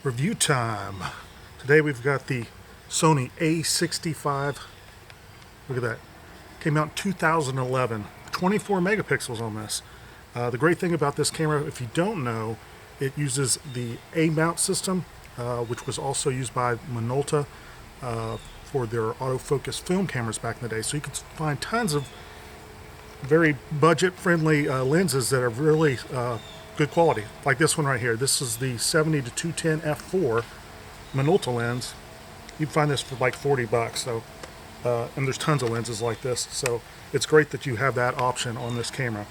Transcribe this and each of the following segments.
Review time. Today we've got the Sony a65. Look at that. Came out in 2011. 24 megapixels on this. The great thing about this camera, if you don't know, it uses the A mount system, which was also used by Minolta for their autofocus film cameras back in the day. So you can find tons of very budget-friendly lenses that are really good quality. Like this one right here. This is the 70 to 210 f4 Minolta lens. You can find this for like 40 bucks. So, and there's tons of lenses like this. So it's great that you have that option on this camera.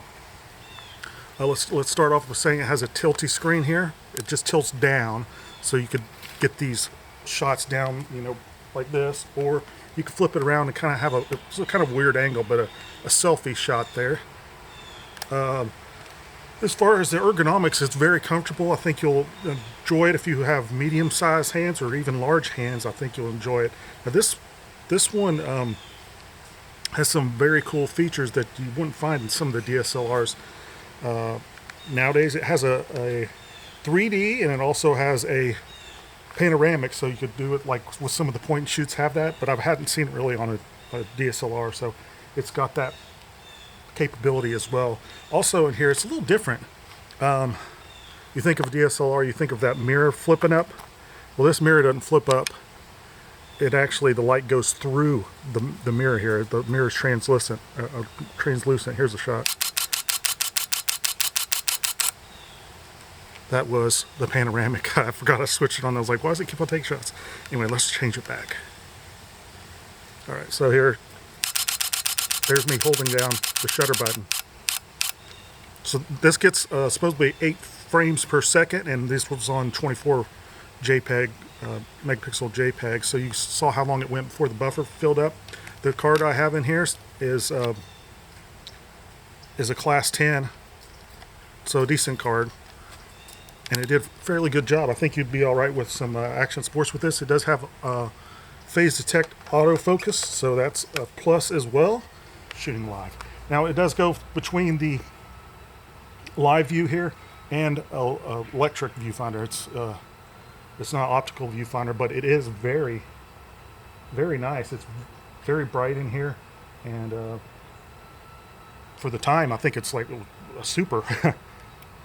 Let's start off with saying it has a tilty screen here. It just tilts down, so you could get these shots down, you know, like this, or you can flip it around and kind of have it's a kind of weird angle, but a selfie shot there. As far as the ergonomics, it's very comfortable. I think you'll enjoy it if you have medium-sized hands or even large hands. I think you'll enjoy it. Now this one has some very cool features that you wouldn't find in some of the DSLRs nowadays. It has a 3D, and it also has a panoramic, so you could do it like with some of the point and shoots have that, but I hadn't seen it really on a DSLR, so it's got that capability as well. Also in here, it's a little different. You think of a DSLR, you think of that mirror flipping up. Well, this mirror doesn't flip up. It actually, the light goes through the mirror here. The mirror is translucent. Here's a shot. That was the panoramic. I forgot I switched it on. I was like, why does it keep on taking shots? Anyway, let's change it back. All right, so there's me holding down the shutter button. So this gets supposedly 8 frames per second, and this was on 24 JPEG, megapixel JPEG. So you saw how long it went before the buffer filled up. The card I have in here is a class 10, so a decent card. And it did a fairly good job. I think you'd be all right with some action sports with this. It does have phase detect autofocus, so that's a plus as well. Shooting live. Now it does go between the live view here and a electric viewfinder. It's not optical viewfinder, but it is very, very nice. It's very bright in here, and for the time, I think it's like a super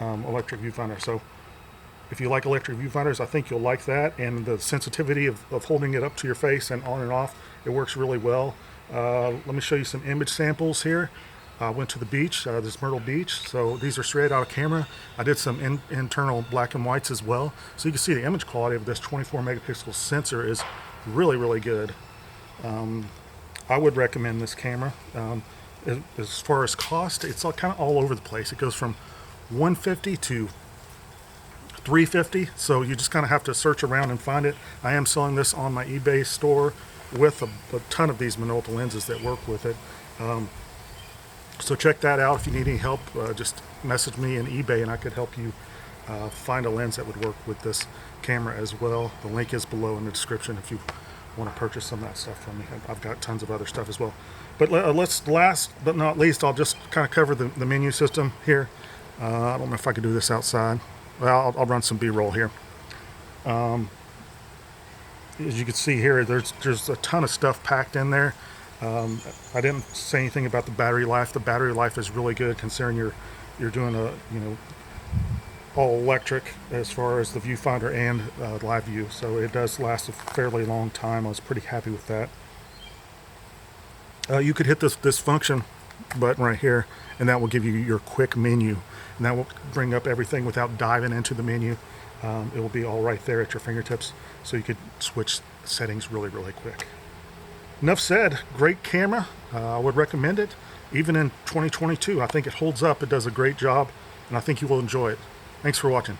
electric viewfinder. So if you like electric viewfinders, I think you'll like that, and the sensitivity of holding it up to your face and on and off, it works really well. Let me show you some image samples here. I went to the beach, this Myrtle Beach, so these are straight out of camera. I did some internal black and whites as well, so you can see the image quality of this 24 megapixel sensor is really, really good. I would recommend this camera. As far as cost, it's kind of all over the place. It goes from $150 to $350, so you just kind of have to search around and find it. I am selling this on my eBay store with a ton of these Minolta lenses that work with it. So check that out. If you need any help, just message me in eBay and I could help you find a lens that would work with this camera as well. The link is below in the description if you want to purchase some of that stuff from me. I've got tons of other stuff as well. But last but not least, I'll just kind of cover the menu system here. I don't know if I could do this outside. Well, I'll run some B-roll here. As you can see here, there's a ton of stuff packed in there. I didn't say anything about the battery life. The battery life is really good considering you're doing a all electric as far as the viewfinder and live view. So it does last a fairly long time. I was pretty happy with that. You could hit this function button right here, and that will give you your quick menu, and that will bring up everything without diving into the menu. It will be all right there at your fingertips, so you could switch settings really, really quick. Enough said. Great camera. I would recommend it even in 2022. I think it holds up. It does a great job, and I think you will enjoy it. Thanks for watching.